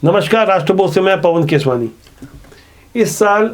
नमस्कार, राष्ट्रपोस्ट से मैं पवन केसवानी। इस साल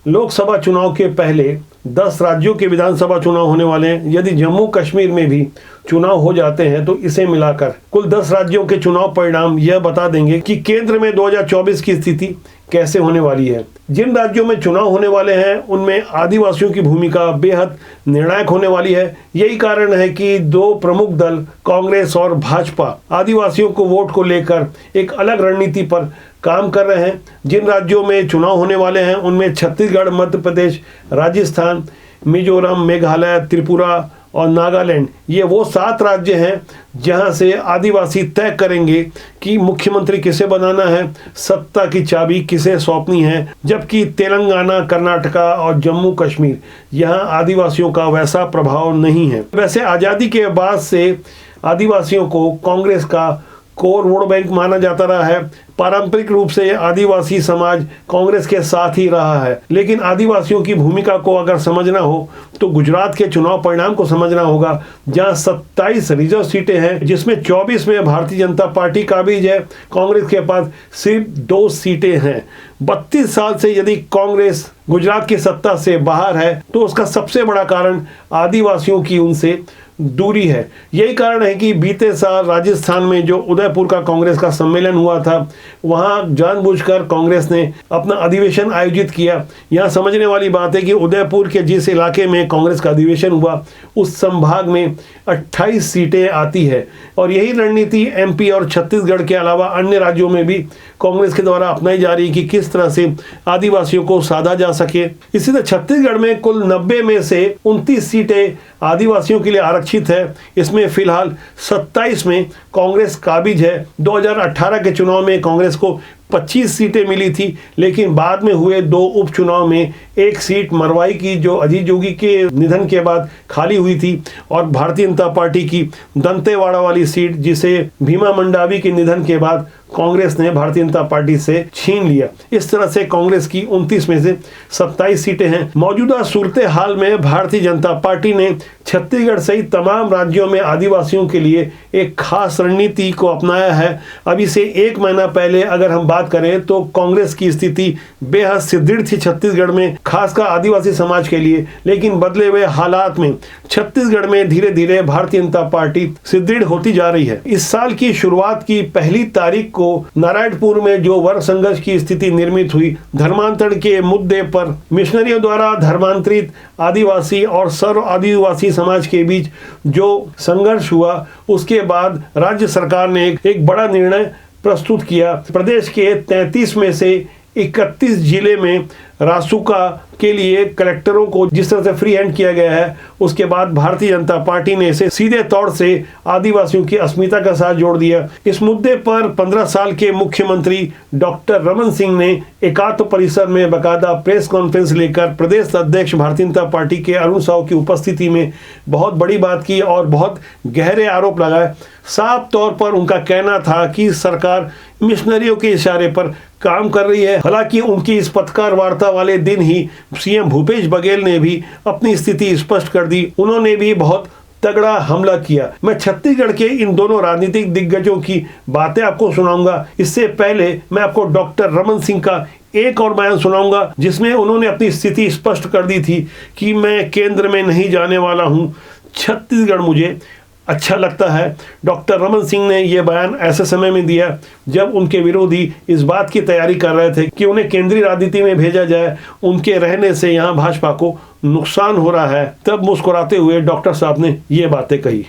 लोकसभा चुनाव के पहले 10 राज्यों के विधानसभा चुनाव होने वाले हैं। यदि जम्मू कश्मीर में भी चुनाव हो जाते हैं तो इसे मिलाकर कुल 10 राज्यों के चुनाव परिणाम यह बता देंगे कि केंद्र में 2024 की स्थिति कैसे होने वाली है। जिन राज्यों में चुनाव होने वाले हैं उनमें आदिवासियों की भूमिका बेहद निर्णायक होने वाली है। यही कारण है कि दो प्रमुख दल कांग्रेस और भाजपा आदिवासियों को वोट को लेकर एक अलग रणनीति पर काम कर रहे हैं। जिन राज्यों में चुनाव होने वाले हैं उनमें छत्तीसगढ़, मध्य प्रदेश, राजस्थान, मिजोरम, मेघालय, त्रिपुरा और नागालैंड, ये वो 7 राज्य हैं जहां से आदिवासी तय करेंगे कि मुख्यमंत्री किसे बनाना है, सत्ता की चाबी किसे सौंपनी है। जबकि तेलंगाना, कर्नाटका और जम्मू कश्मीर, यहां आदिवासियों का वैसा प्रभाव नहीं है। वैसे आज़ादी के बाद से आदिवासियों को कांग्रेस का कोर वोट बैंक माना जाता रहा है। पारंपरिक रूप से आदिवासी समाज कांग्रेस के साथ ही रहा है। लेकिन आदिवासियों की भूमिका को अगर समझना हो तो गुजरात के चुनाव परिणाम को समझना होगा, जहां 27 रिजर्व सीटें हैं, जिसमें 24 में भारतीय जनता पार्टी काबिज है। कांग्रेस के पास सिर्फ 2 सीटें हैं। 32 साल से यदि कांग्रेस गुजरात की सत्ता से बाहर है तो उसका सबसे बड़ा कारण आदिवासियों की उनसे दूरी है। यही कारण है कि बीते साल राजस्थान में जो उदयपुर का कांग्रेस का सम्मेलन हुआ था, वहां जानबूझकर कांग्रेस ने अपना अधिवेशन आयोजित किया। यहां समझने वाली बात है कि उदयपुर के जिस इलाके में कांग्रेस का अधिवेशन हुआ उस संभाग में 28 सीटें आती है। और यही रणनीति एमपी और छत्तीसगढ़ के अलावा अन्य राज्यों में भी कांग्रेस के द्वारा अपनाई जा रही है कि किस तरह से आदिवासियों को साधा जा सके। इसी तरह छत्तीसगढ़ में कुल 90 में से 29 सीटें आदिवासियों के लिए आरक्षित है। इसमें फिलहाल 27 में कांग्रेस काबिज है। 2018 के चुनाव में कांग्रेस को 25 सीटें मिली थी, लेकिन बाद में हुए 2 उपचुनाव में एक सीट मरवाई की जो अजीत जोगी के निधन के बाद खाली हुई थी, और भारतीय जनता पार्टी की दंतेवाड़ा वाली सीट जिसे भीमा मंडावी के निधन के बाद कांग्रेस ने भारतीय जनता पार्टी से छीन लिया। इस तरह से कांग्रेस की 29 में से 27 सीटें हैं। मौजूदा सूरत हाल में भारतीय जनता पार्टी ने छत्तीसगढ़ सहित तमाम राज्यों में आदिवासियों के लिए एक खास रणनीति को अपनाया है। अभी से 1 महीना पहले अगर हम बात करें तो कांग्रेस की स्थिति बेहद सुदृढ़ थी छत्तीसगढ़ में, खासकर आदिवासी समाज के लिए। लेकिन बदले हुए हालात में छत्तीसगढ़ में धीरे धीरे भारतीय जनता पार्टी सुदृढ़ होती जा रही है। इस साल की शुरुआत की 1 तारीख को नारायणपुर में जो वर्ग संघर्ष की स्थिति निर्मित हुई, धर्मांतरण के मुद्दे पर मिशनरियों द्वारा धर्मांतरित आदिवासी और सर्व आदिवासी समाज के बीच जो संघर्ष हुआ, उसके बाद राज्य सरकार ने एक बड़ा निर्णय प्रस्तुत किया। प्रदेश के 33 में से 31 जिले में रासुका के लिए कलेक्टरों को जिस तरह से फ्री हैंड किया गया है, उसके बाद भारतीय जनता पार्टी ने इसे सीधे तौर से आदिवासियों की अस्मिता के साथ जोड़ दिया। इस मुद्दे पर 15 साल के मुख्यमंत्री डॉक्टर रमन सिंह ने एकात्म परिसर में बाकायदा प्रेस कॉन्फ्रेंस लेकर प्रदेश अध्यक्ष भारतीय जनता पार्टी के अरुण साहू की उपस्थिति में बहुत बड़ी बात की और बहुत गहरे आरोप लगाए। साफ तौर पर उनका कहना था कि सरकार मिशनरियों के इशारे पर काम कर रही है। हालांकि उनकी इस पत्रकार वार्ता वाले दिन ही सीएम भूपेश बघेल ने भी अपनी स्थिति स्पष्ट कर दी। उन्होंने भी बहुत तगड़ा हमला किया। मैं छत्तीसगढ़ के इन दोनों राजनीतिक दिग्गजों की बातें आपको सुनाऊंगा। इससे पहले मैं आपको डॉक्टर रमन सिंह का एक और बयान सुनाऊंगा, जिसमें उन्होंने अपनी स्थिति स्पष्ट कर दी थी कि मैं केंद्र में नहीं जाने वाला हूं, छत्तीसगढ़ मुझे अच्छा लगता है। डॉक्टर रमन सिंह ने यह बयान ऐसे समय में दिया जब उनके विरोधी इस बात की तैयारी कर रहे थे कि उन्हें केंद्रीय राजनीति में भेजा जाए, उनके रहने से यहाँ भाजपा को नुकसान हो रहा है। तब मुस्कुराते हुए डॉक्टर साहब ने ये बातें कही।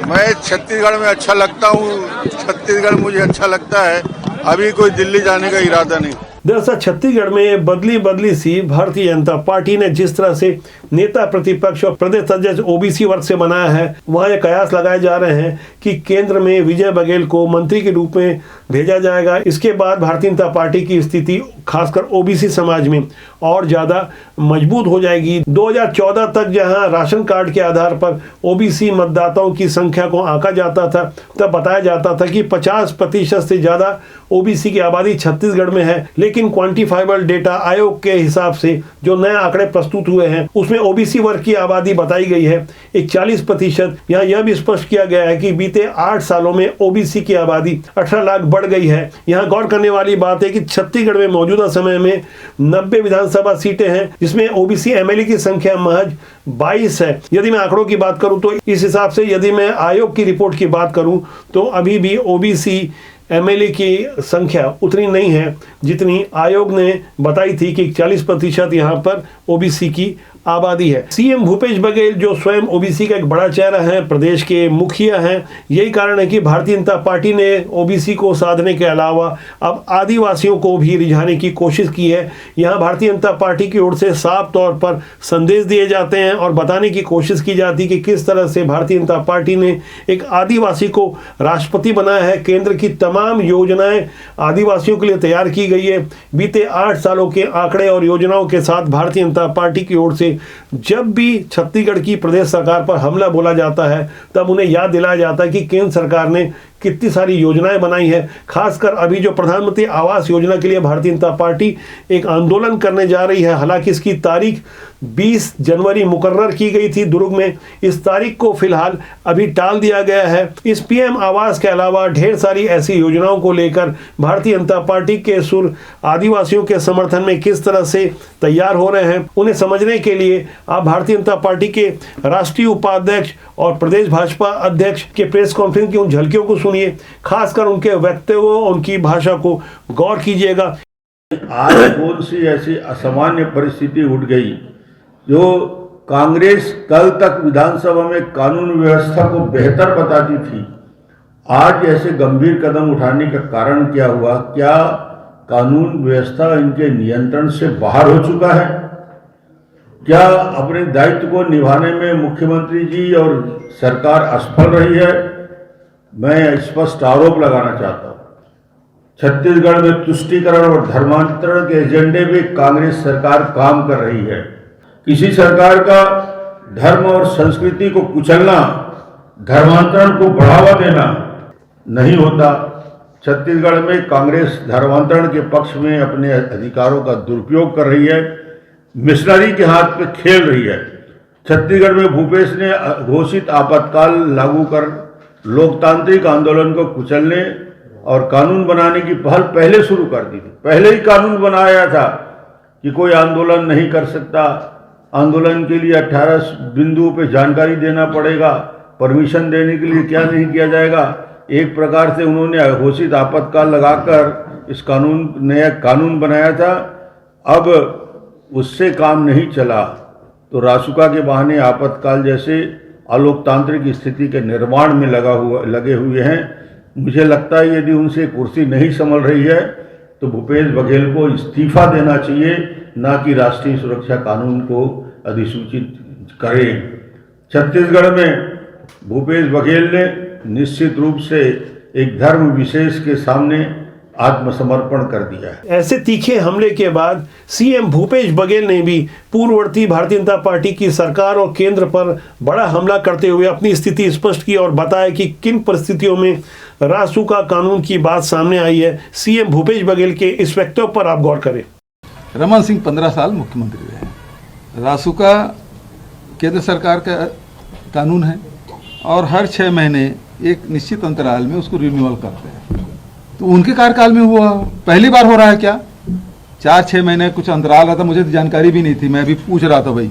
मैं छत्तीसगढ़ में अच्छा लगता हूँ, छत्तीसगढ़ मुझे अच्छा लगता है। अभी कोई दिल्ली जाने का इरादा नहीं। दरअसल छत्तीसगढ़ में बदली सी भारतीय जनता पार्टी ने जिस तरह से नेता प्रतिपक्ष और प्रदेश अध्यक्ष ओबीसी वर्ग से बनाया है, वहाँ ये कयास लगाए जा रहे हैं कि केंद्र में विजय बघेल को मंत्री के रूप में भेजा जाएगा। इसके बाद भारतीय जनता पार्टी की स्थिति खासकर ओबीसी समाज में और ज़्यादा मजबूत हो जाएगी। 2014 तक जहां राशन कार्ड के आधार पर ओबीसी मतदाताओं की संख्या को आंका जाता था, तब बताया जाता था कि 50% से ज़्यादा ओबीसी की आबादी छत्तीसगढ़ में है। लेकिन क्वांटिफाइबल डेटा आयोग के हिसाब से जो नए आंकड़े प्रस्तुत हुए हैं, उसमें जिसमें ओबीसी वर्ग की आबादी बताई गई है 41%। यहाँ यह भी स्पष्ट किया गया है कि बीते 8 सालों में ओबीसी की आबादी 18 लाख बढ़ गई है। यहाँ गौर करने वाली बात है कि छत्तीसगढ़ में मौजूदा समय में 90 विधानसभा सीटें हैं, जिसमें ओबीसी एमएलए की संख्या महज 22 है। यदि मैं आंकड़ों की बात करूं तो इस हिसाब से यदि मैं आयोग की रिपोर्ट की बात करूं तो अभी भी ओबीसी एमएलए की संख्या उतनी नहीं है जितनी आयोग ने बताई थी कि 40% यहाँ पर ओबीसी की आबादी है। सीएम भूपेश बघेल जो स्वयं ओबीसी का एक बड़ा चेहरा है, प्रदेश के मुखिया हैं, यही कारण है कि भारतीय जनता पार्टी ने ओबीसी को साधने के अलावा अब आदिवासियों को भी रिझाने की कोशिश की है। यहाँ भारतीय जनता पार्टी की ओर से साफ तौर पर संदेश दिए जाते हैं और बताने की कोशिश की जाती है कि किस तरह से भारतीय जनता पार्टी ने एक आदिवासी को राष्ट्रपति बनाया है। केंद्र की तमाम योजनाएं आदिवासियों के लिए तैयार की गई है। बीते 8 सालों के आंकड़े और योजनाओं के साथ भारतीय जनता पार्टी की ओर से जब भी छत्तीसगढ़ की प्रदेश सरकार पर हमला बोला जाता है तब उन्हें याद दिलाया जाता है कि केंद्र सरकार ने कितनी सारी योजनाएं बनाई है। खासकर अभी जो प्रधानमंत्री आवास योजना के लिए भारतीय जनता पार्टी एक आंदोलन करने जा रही है, हालांकि इसकी तारीख 20 जनवरी मुकर्रर की गई थी दुर्ग में, इस तारीख को फिलहाल अभी टाल दिया गया है। इस पीएम आवास के अलावा ढेर सारी ऐसी योजनाओं को लेकर भारतीय जनता पार्टी के सुर आदिवासियों के समर्थन में किस तरह से तैयार हो रहे हैं, उन्हें समझने के लिए आप भारतीय जनता पार्टी के राष्ट्रीय उपाध्यक्ष और प्रदेश भाजपा अध्यक्ष के प्रेस कॉन्फ्रेंस की उन झलकियों को सुनिए, खासकर उनके वक्तव्यों, उनकी भाषा को गौर कीजिएगा। आज कौन सी ऐसी असामान्य परिस्थिति उठ गई जो कांग्रेस कल तक विधानसभा में कानून व्यवस्था को बेहतर बताती थी, आज ऐसे गंभीर कदम उठाने का कारण क्या हुआ? क्या कानून व्यवस्था इनके नियंत्रण से बाहर हो चुका है? क्या अपने दायित्व को निभाने में मुख्यमंत्री जी और सरकार असफल रही है? मैं स्पष्ट आरोप लगाना चाहता हूं, छत्तीसगढ़ में तुष्टीकरण और धर्मांतरण के एजेंडे पे कांग्रेस सरकार काम कर रही है। किसी सरकार का धर्म और संस्कृति को कुचलना, धर्मांतरण को बढ़ावा देना नहीं होता। छत्तीसगढ़ में कांग्रेस धर्मांतरण के पक्ष में अपने अधिकारों का दुरुपयोग कर रही है, मिशनरी के हाथ पे खेल रही है। छत्तीसगढ़ में भूपेश ने घोषित आपातकाल लागू कर लोकतांत्रिक आंदोलन को कुचलने और कानून बनाने की पहल पहले शुरू कर दी थी। पहले ही कानून बनाया था कि कोई आंदोलन नहीं कर सकता, आंदोलन के लिए 18 बिंदुओं पे जानकारी देना पड़ेगा, परमिशन देने के लिए क्या नहीं किया जाएगा। एक प्रकार से उन्होंने घोषित आपातकाल लगाकर इस नया कानून बनाया था। अब उससे काम नहीं चला तो रासुका के बहाने आपातकाल जैसे अलोकतांत्रिक स्थिति के निर्माण में लगे हुए हैं। मुझे लगता है यदि उनसे कुर्सी नहीं संभल रही है तो भूपेश बघेल को इस्तीफा देना चाहिए, ना कि राष्ट्रीय सुरक्षा कानून को अधिसूचित करें। छत्तीसगढ़ में भूपेश बघेल ने निश्चित रूप से एक धर्म विशेष के सामने आत्मसमर्पण कर दिया है। ऐसे तीखे हमले के बाद सीएम भूपेश बघेल ने भी पूर्ववर्ती भारतीय जनता पार्टी की सरकार और केंद्र पर बड़ा हमला करते हुए अपनी स्थिति स्पष्ट की और बताया कि किन परिस्थितियों में रासुका कानून की बात सामने आई है। सीएम भूपेश बघेल के इस वक्तव्य पर आप गौर करें। रमन सिंह 15 साल मुख्यमंत्री रहे। रासुका केंद्र सरकार का कानून है और हर 6 महीने एक निश्चित अंतराल में उसको रिन्यूअल करते हैं। तो उनके कार्यकाल में हुआ, पहली बार हो रहा है क्या? 4-6 महीने कुछ अंतराल रहा था, मुझे तो जानकारी भी नहीं थी। मैं भी पूछ रहा था भाई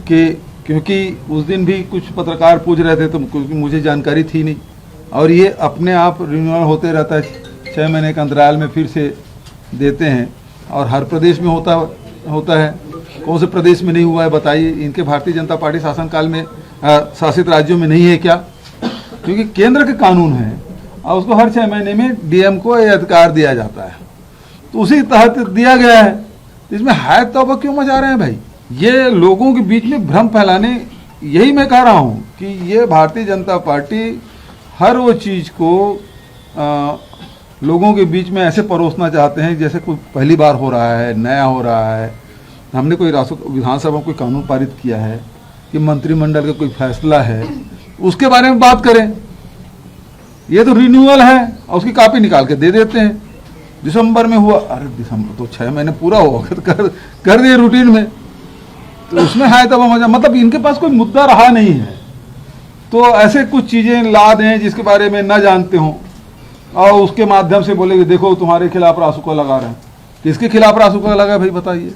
कि क्योंकि उस दिन भी कुछ पत्रकार पूछ रहे थे तो क्योंकि मुझे जानकारी थी नहीं। और ये अपने आप रिन्यूअल होते रहता है, 6 महीने के अंतराल में फिर से देते हैं और हर प्रदेश में होता है। कौन से प्रदेश में नहीं हुआ है बताइए? इनके भारतीय जनता पार्टी शासनकाल में शासित राज्यों में नहीं है क्या? क्योंकि केंद्र के कानून है और उसको हर 6 महीने में डीएम को यह अधिकार दिया जाता है, तो उसी तहत दिया गया है। तो इसमें हाय तौबा क्यों मचा रहे हैं भाई? ये लोगों के बीच में भ्रम फैलाने, यही मैं कह रहा हूँ कि ये भारतीय जनता पार्टी हर वो चीज़ को लोगों के बीच में ऐसे परोसना चाहते हैं जैसे कोई पहली बार हो रहा है, नया हो रहा है। हमने कोई विधानसभा में कोई कानून पारित किया है कि मंत्रिमंडल का कोई फैसला है, उसके बारे में बात करें। ये तो रिन्यूअल है और उसकी कॉपी निकाल के दे देते हैं। दिसंबर में हुआ, अरे दिसंबर तो 6 महीने पूरा हो गया, कर दिए रूटीन में। तो उसमें है तब हम मतलब इनके पास कोई मुद्दा रहा नहीं है, तो ऐसे कुछ चीजें ला दें जिसके बारे में न जानते हों और उसके माध्यम से बोले कि देखो तुम्हारे खिलाफ रासुका लगा रहे हैं। किसके खिलाफ रासुका लगा भाई बताइए।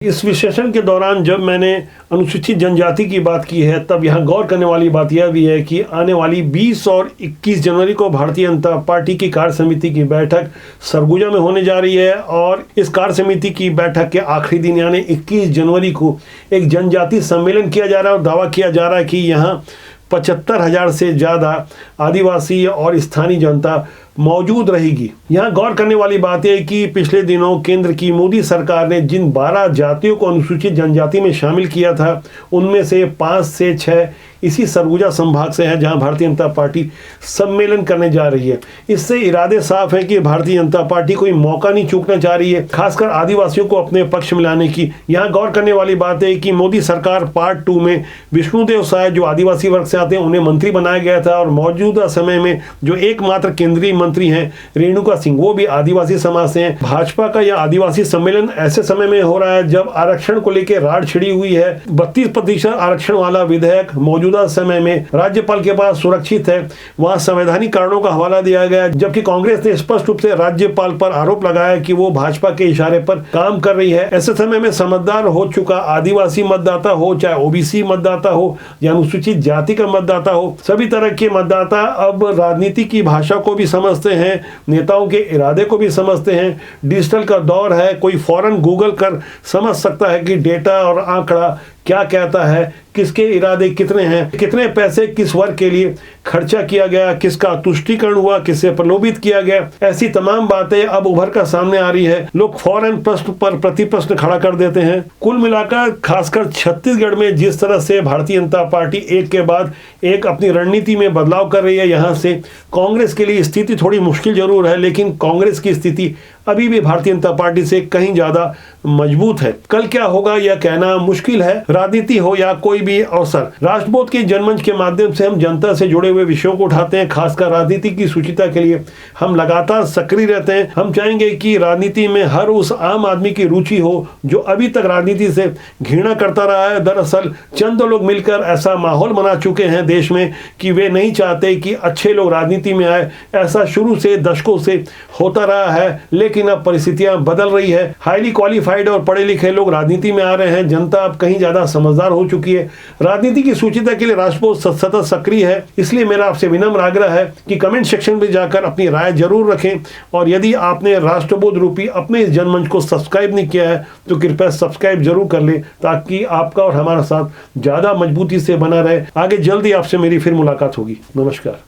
इस विश्लेषण के दौरान जब मैंने अनुसूचित जनजाति की बात की है, तब यहाँ गौर करने वाली बात यह भी है कि आने वाली 20 और 21 जनवरी को भारतीय जनता पार्टी की कार्य समिति की बैठक सरगुजा में होने जा रही है और इस कार्य समिति की बैठक के आखिरी दिन यानी 21 जनवरी को एक जनजाति सम्मेलन किया जा रहा है और दावा किया जा रहा है कि यहाँ 75,000 से ज़्यादा आदिवासी और स्थानीय जनता मौजूद रहेगी। यहाँ गौर करने वाली बात है कि पिछले दिनों केंद्र की मोदी सरकार ने जिन 12 जातियों को अनुसूचित जनजाति में शामिल किया था, उनमें से 5 से 6 इसी सरगुजा संभाग से है जहां भारतीय जनता पार्टी सम्मेलन करने जा रही है। इससे इरादे साफ है कि भारतीय जनता पार्टी कोई मौका नहीं चूकना चाह रही है, खासकर आदिवासियों को अपने पक्ष में लाने की। यहाँ गौर करने वाली बात है कि मोदी सरकार पार्ट 2 में विष्णुदेव साय जो आदिवासी वर्ग से आते हैं उन्हें मंत्री बनाया गया था और मौजूदा समय में जो एकमात्र केंद्रीय मंत्री हैं रेणुका सिंह, वो भी आदिवासी समाज से हैं। भाजपा का यह आदिवासी सम्मेलन ऐसे समय में हो रहा है जब आरक्षण को लेकर राड़ छिड़ी हुई है। 32% आरक्षण वाला विधेयक मौजूदा समय में राज्यपाल के पास सुरक्षित है, वहां संवैधानिक कारणों का हवाला दिया गया, जबकि कांग्रेस ने स्पष्ट रूप से राज्यपाल पर आरोप लगाया कि वो भाजपा के इशारे पर काम कर रही है। ऐसे समय में समझदार हो चुका आदिवासी मतदाता हो, चाहे ओबीसी मतदाता हो या अनुसूचित जाति का मतदाता हो, सभी तरह के मतदाता अब राजनीति की भाषा को भी समझते हैं, नेताओं के इरादे को भी समझते हैं। डिजिटल का दौर है, कोई फौरन गूगल कर समझ सकता है कि डेटा और आंकड़ा क्या कहता है, किसके इरादे कितने हैं, कितने पैसे किस वर्ग के लिए खर्चा किया गया, किसका तुष्टीकरण हुआ, किसे प्रलोभित किया गया। ऐसी तमाम बातें अब उभर कर सामने आ रही है। लोग फौरन प्रश्न पर प्रति प्रश्न खड़ा कर देते हैं। कुल मिलाकर खासकर छत्तीसगढ़ में जिस तरह से भारतीय जनता पार्टी एक के बाद एक अपनी रणनीति में बदलाव कर रही है, यहाँ से कांग्रेस के लिए स्थिति थोड़ी मुश्किल जरूर है, लेकिन कांग्रेस की स्थिति अभी भी भारतीय जनता पार्टी से कहीं ज्यादा मजबूत है। कल क्या होगा यह कहना मुश्किल है। राजनीति हो या कोई भी अवसर, राष्ट्रबोध के जनमंच के माध्यम से हम जनता से जुड़े हुए विषयों को उठाते हैं। खासकर राजनीति की सुचिता के लिए हम लगातार सक्रिय रहते हैं। हम चाहेंगे कि राजनीति में हर उस आम आदमी की रुचि हो जो अभी तक राजनीति से घृणा करता रहा है। दरअसल चंद लोग मिलकर ऐसा माहौल बना चुके हैं देश में कि वे नहीं चाहते कि अच्छे लोग राजनीति में आए। ऐसा शुरू से दशकों से होता रहा है, लेकिन अब परिस्थितियां बदल रही है। हाईली क्वालिफाइड और पढ़े लिखे लोग राजनीति में आ रहे हैं। जनता अब कहीं ज्यादा समझदार हो चुकी है। राजनीति की सूचिता के लिए राष्ट्रबोध सतत सक्रिय है। इसलिए मेरा आपसे विनम्र आग्रह है कि कमेंट सेक्शन में जाकर अपनी राय जरूर रखें, और यदि आपने राष्ट्रबोध रूपी अपने इस जनमंच को सब्सक्राइब नहीं किया है तो कृपया सब्सक्राइब जरूर कर ले, ताकि आपका और हमारा साथ ज्यादा मजबूती से बना रहे। आगे जल्दी आपसे मेरी फिर मुलाकात होगी। नमस्कार।